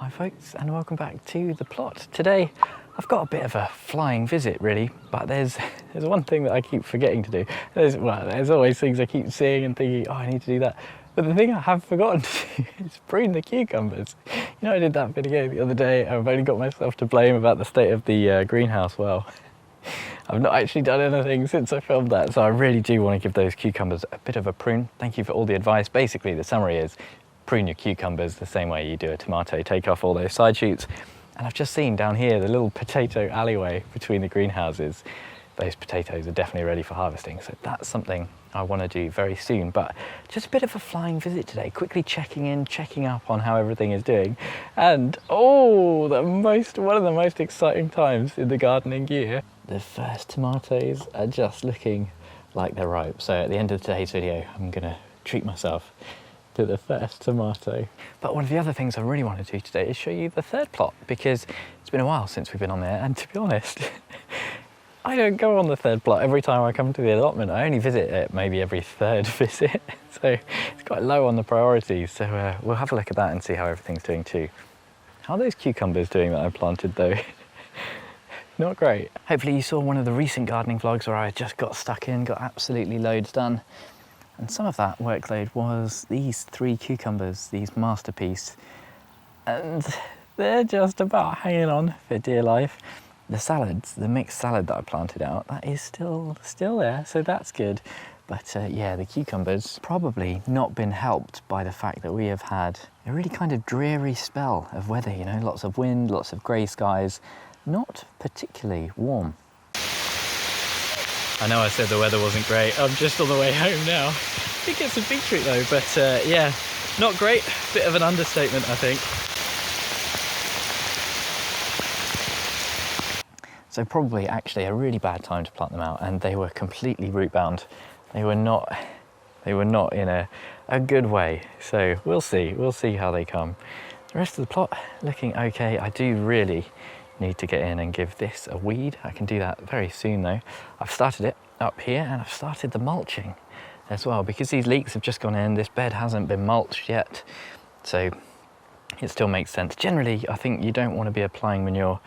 Hi folks, and welcome back to the plot. Today I've got a bit of a flying visit really, but there's one thing that I keep forgetting to do. There's always things I keep seeing and thinking, oh, I need to do that. But the thing I have forgotten to do is prune the cucumbers. You know, I did that video the other day. I've only got myself to blame about the state of the greenhouse well. I've not actually done anything since I filmed that, so I really do want to give those cucumbers a bit of a prune. Thank you for all the advice. Basically, the summary is prune your cucumbers the same way you do a tomato. Take off all those side shoots. And I've just seen down here the little potato alleyway between the greenhouses. Those potatoes are definitely ready for harvesting, so that's something I want to do very soon. But just a bit of a flying visit today, quickly checking in, checking up on how everything is doing. And one of the most exciting times in the gardening year, the first tomatoes are just looking like they're ripe. So at the end of today's video, I'm gonna treat myself to the first tomato. But one of the other things I really want to do today is show you the third plot, because it's been a while since we've been on there, and to be honest, I don't go on the third plot every time I come to the allotment. I only visit it maybe every third visit, so it's quite low on the priorities. So we'll have a look at that and see how everything's doing too. How are those cucumbers doing that I planted though? Not great. Hopefully you saw one of the recent gardening vlogs where I just got stuck in, got absolutely loads done. And some of that workload was these 3 cucumbers, these masterpiece. And they're just about hanging on for dear life. The salads, the mixed salad that I planted out, that is still there, so that's good. But yeah, the cucumbers probably not been helped by the fact that we have had a really kind of dreary spell of weather, you know, lots of wind, lots of grey skies, not particularly warm. I know I said the weather wasn't great. I'm just on the way home now. I think it's a big treat though, but yeah, not great. Bit of an understatement, I think. So probably actually a really bad time to plant them out, and they were completely root bound. They were not in a good way. So we'll see how they come. The rest of the plot looking okay. I do really need to get in and give this a weed. I can do that very soon though. I've started it up here, and I've started the mulching as well, because these leeks have just gone in. This bed hasn't been mulched yet, so it still makes sense. Generally, I think you don't want to be applying manure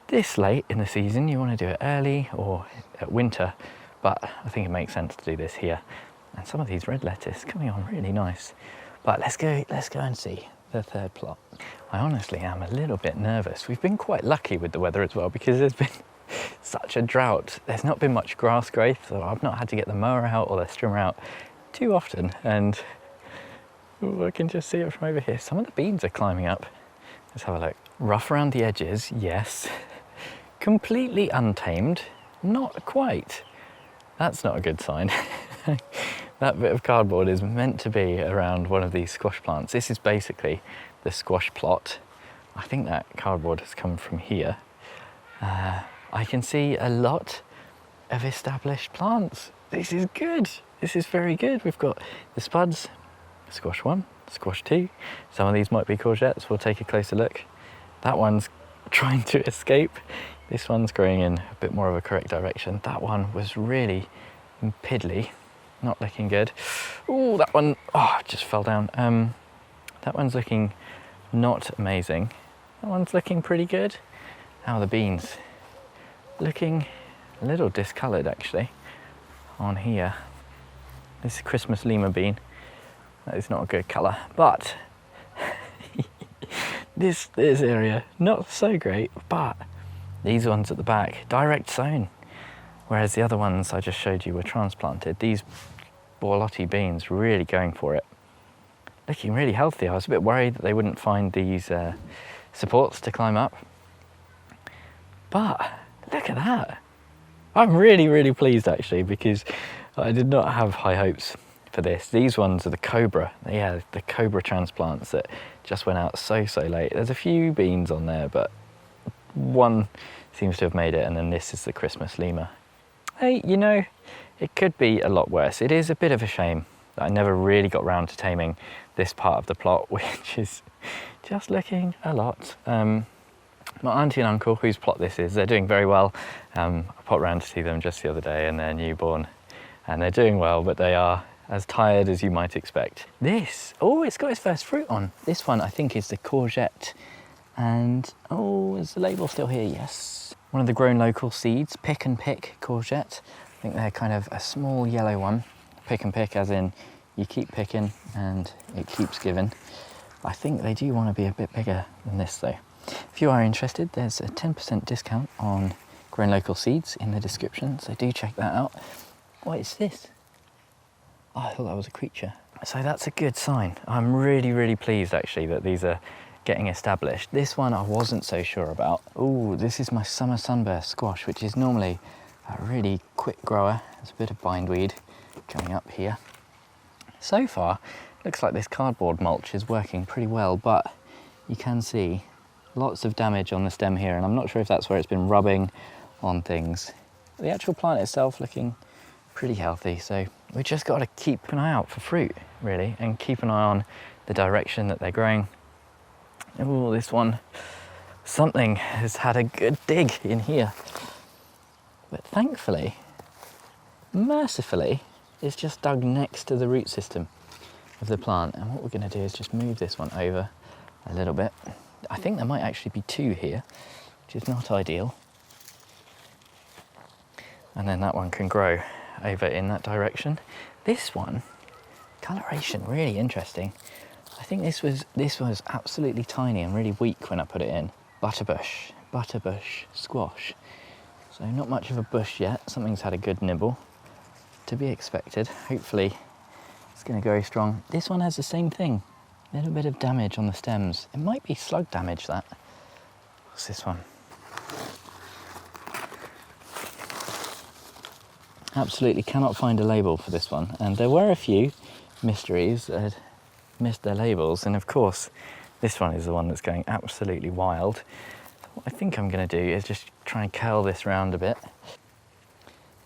this late in the season. You want to do it early or at winter, but I think it makes sense to do this here. And some of these red lettuce coming on really nice. But let's go and see the third plot. I honestly am a little bit nervous. We've been quite lucky with the weather as well, because there's been such a drought. There's not been much grass growth, so I've not had to get the mower out or the strimmer out too often. And ooh, I can just see it from over here. Some of the beans are climbing up. Let's have a look. Rough around the edges, yes. Completely untamed, not quite. That's not a good sign. That bit of cardboard is meant to be around one of these squash plants. This is basically the squash plot. I think that cardboard has come from here. I can see a lot of established plants. This is good. This is very good. We've got the spuds, squash 1, squash 2. Some of these might be courgettes. We'll take a closer look. That one's trying to escape. This one's growing in a bit more of a correct direction. That one was really piddly, not looking good. Oh, that one, just fell down. That one's looking not amazing. That one's looking pretty good. How are the beans? Looking a little discoloured actually on here. This is Christmas Lima bean. That is not a good colour, but this area, not so great, but these ones at the back, direct sown. Whereas the other ones I just showed you were transplanted. These Borlotti beans really going for it. Looking really healthy. I was a bit worried that they wouldn't find these supports to climb up. But look at that. I'm really, really pleased actually, because I did not have high hopes for this. These ones are the Cobra. Yeah, the Cobra transplants that just went out so late. There's a few beans on there, but one seems to have made it, and then this is the Christmas Lima. Hey, you know, it could be a lot worse. It is a bit of a shame that I never really got round to taming this part of the plot, which is just looking a lot. My auntie and uncle, whose plot this is, they're doing very well. I popped round to see them just the other day, and they're newborn, and they're doing well, but they are as tired as you might expect. This, oh, it's got its first fruit on. This one I think is the courgette, and oh, is the label still here? Yes. One of the grown local seeds, pick and pick courgette. I think they're kind of a small yellow one. Pick and pick as in you keep picking and it keeps giving. I think they do want to be a bit bigger than this though. If you are interested, there's a 10% discount on grown local seeds in the description, so do check that out. What is this? Oh, I thought that was a creature. So that's a good sign. I'm really, really pleased actually that these are getting established. This one I wasn't so sure about. Oh, this is my summer sunburst squash, which is normally a really quick grower. There's a bit of bindweed coming up here. So far, looks like this cardboard mulch is working pretty well, but you can see lots of damage on the stem here, and I'm not sure if that's where it's been rubbing on things. The actual plant itself looking pretty healthy, so we just got to keep an eye out for fruit, really, and keep an eye on the direction that they're growing. Oh, this one, something has had a good dig in here. But thankfully, mercifully, it's just dug next to the root system of the plant. And what we're going to do is just move this one over a little bit. I think there might actually be two here, which is not ideal. And then that one can grow over in that direction. This one, coloration, really interesting. I think this was absolutely tiny and really weak when I put it in. Butterbush squash. So not much of a bush yet. Something's had a good nibble. To be expected. Hopefully it's going to grow strong. This one has the same thing. A little bit of damage on the stems. It might be slug damage, that. What's this one? Absolutely cannot find a label for this one. And there were a few mysteries that had missed their labels, and of course this one is the one that's going absolutely wild. So what I think I'm going to do is just try and curl this round a bit.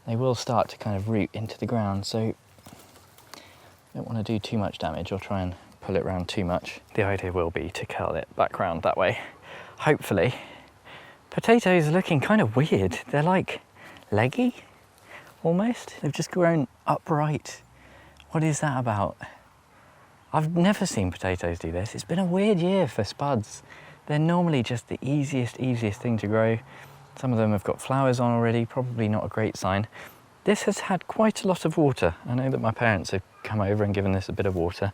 They will start to kind of root into the ground, so don't want to do too much damage or try and pull it round too much. The idea will be to curl it back round that way. Hopefully. Potatoes are looking kind of weird. They're like leggy almost. They've just grown upright. What is that about? I've never seen potatoes do this. It's been a weird year for spuds. They're normally just the easiest thing to grow. Some of them have got flowers on already, probably not a great sign. This has had quite a lot of water. I know that my parents have come over and given this a bit of water.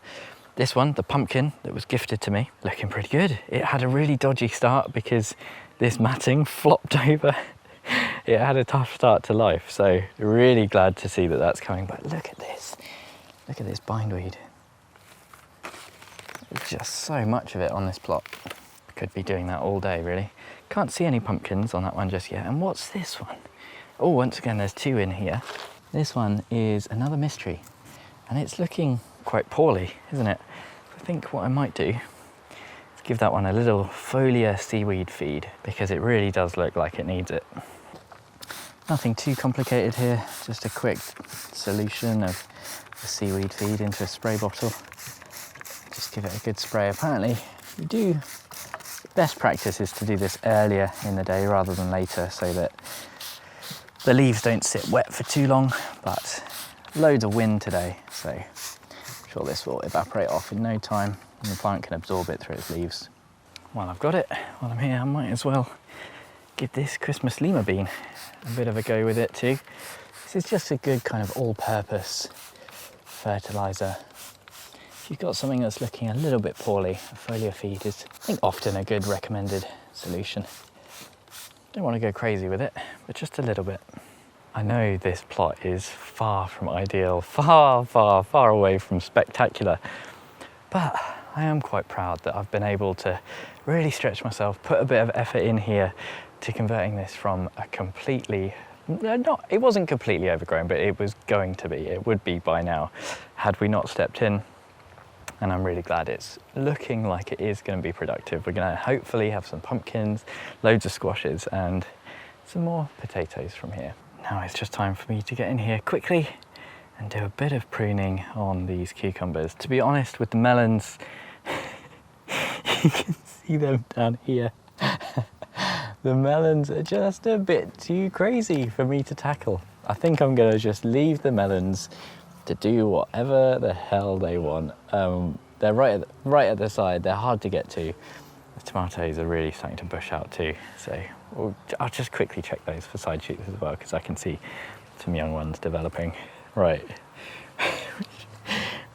This one, the pumpkin that was gifted to me, looking pretty good. It had a really dodgy start because this matting flopped over. It had a tough start to life, so really glad to see that that's coming. But look at this bindweed. There's just so much of it on this plot. Could be doing that all day, really. Can't see any pumpkins on that one just yet. And what's this one? Oh, once again, there's two in here. This one is another mystery, and it's looking quite poorly, isn't it? I think what I might do is give that one a little foliar seaweed feed, because it really does look like it needs it. Nothing too complicated here, just a quick solution of the seaweed feed into a spray bottle. Just give it a good spray. Apparently, best practice is to do this earlier in the day rather than later, so that the leaves don't sit wet for too long. But loads of wind today, so I'm sure this will evaporate off in no time and the plant can absorb it through its leaves. While I've got it, while I'm here, I might as well give this Christmas lima bean a bit of a go with it too. This is just a good kind of all-purpose fertiliser. If you've got something that's looking a little bit poorly, a foliar feed is, I think, often a good recommended solution. Don't want to go crazy with it, but just a little bit. I know this plot is far from ideal, far away from spectacular, but I am quite proud that I've been able to really stretch myself, put a bit of effort in here to converting this from a completely, it wasn't completely overgrown, but it was going to be, it would be by now, had we not stepped in. And I'm really glad it's looking like it is going to be productive. We're going to hopefully have some pumpkins, loads of squashes, and some more potatoes from here. Now it's just time for me to get in here quickly and do a bit of pruning on these cucumbers. To be honest, with the melons, you can see them down here. The melons are just a bit too crazy for me to tackle. I think I'm going to just leave the melons to do whatever the hell they want. They're right at the side. They're hard to get to. The tomatoes are really starting to bush out too. So I'll just quickly check those for side shoots as well, because I can see some young ones developing. Right.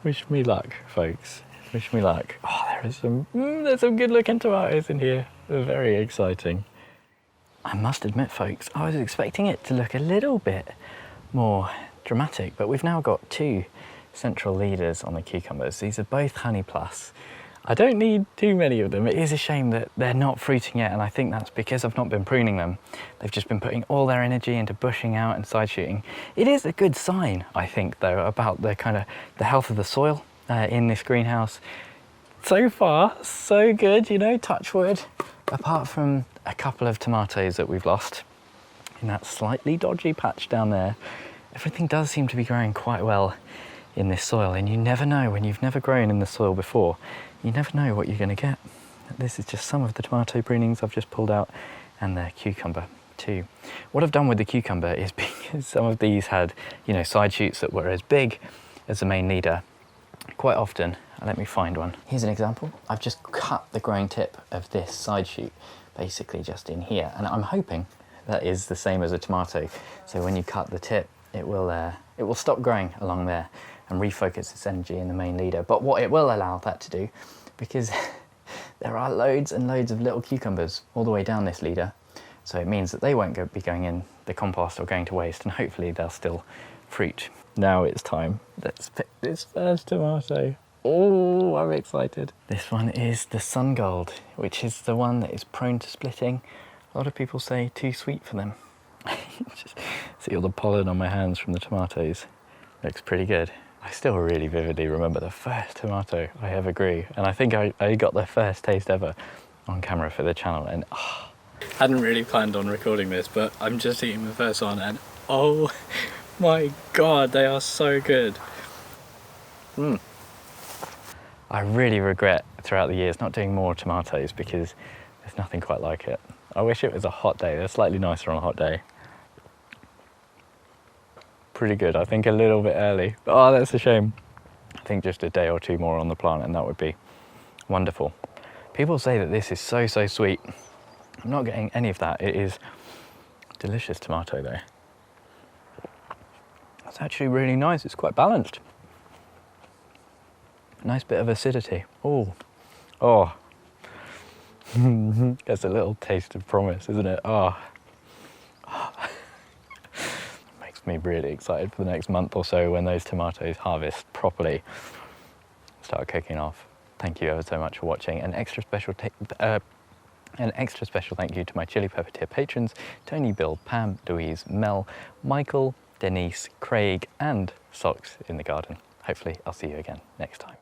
Wish me luck, folks. Wish me luck. Oh, there's some good looking tomatoes in here. They're very exciting. I must admit, folks, I was expecting it to look a little bit more dramatic, but we've now got 2 central leaders on the cucumbers. These are both Honey Plus. I don't need too many of them. It is a shame that they're not fruiting yet, and I think that's because I've not been pruning them. They've just been putting all their energy into bushing out and side shooting. It is a good sign, I think, though, about the health of the soil in this greenhouse. So far, so good, you know, touch wood. Apart from a couple of tomatoes that we've lost in that slightly dodgy patch down there, everything does seem to be growing quite well in this soil, and you never know, when you've never grown in the soil before, you never know what you're going to get. This is just some of the tomato prunings I've just pulled out, and the cucumber too. What I've done with the cucumber is, because some of these had, you know, side shoots that were as big as the main leader, quite often, let me find one. Here's an example. I've just cut the growing tip of this side shoot, basically just in here, and I'm hoping that is the same as a tomato. So when you cut the tip, it will stop growing along there and refocus its energy in the main leader. But what it will allow that to do, because there are loads and loads of little cucumbers all the way down this leader, so it means that they won't be going in the compost or going to waste, and hopefully they'll still fruit. Now it's time. Let's pick this first tomato. Oh, I'm excited. This one is the Sun Gold, which is the one that is prone to splitting. A lot of people say too sweet for them. Just see all the pollen on my hands from the tomatoes. Looks pretty good. I still really vividly remember the first tomato I ever grew, and I think I got the first taste ever on camera for the channel, and hadn't really planned on recording this, but I'm just eating the first one, and oh my god, they are so good. I really regret throughout the years not doing more tomatoes, because there's nothing quite like it. I wish it was a hot day. They're slightly nicer on a hot day. Pretty good. I think a little bit early. Oh, that's a shame. I think just a day or 2 more on the plant and that would be wonderful. People say that this is so sweet. I'm not getting any of that. It is delicious tomato though. That's actually really nice. It's quite balanced. Nice bit of acidity. Oh. That's a little taste of promise, isn't it? Makes me really excited for the next month or so when those tomatoes harvest properly, start cooking off. Thank you ever so much for watching. An extra special thank you to my Chili Pepper tier patrons: Tony, Bill, Pam, Louise, Mel, Michael, Denise, Craig, and Socks in the Garden. Hopefully I'll see you again next time.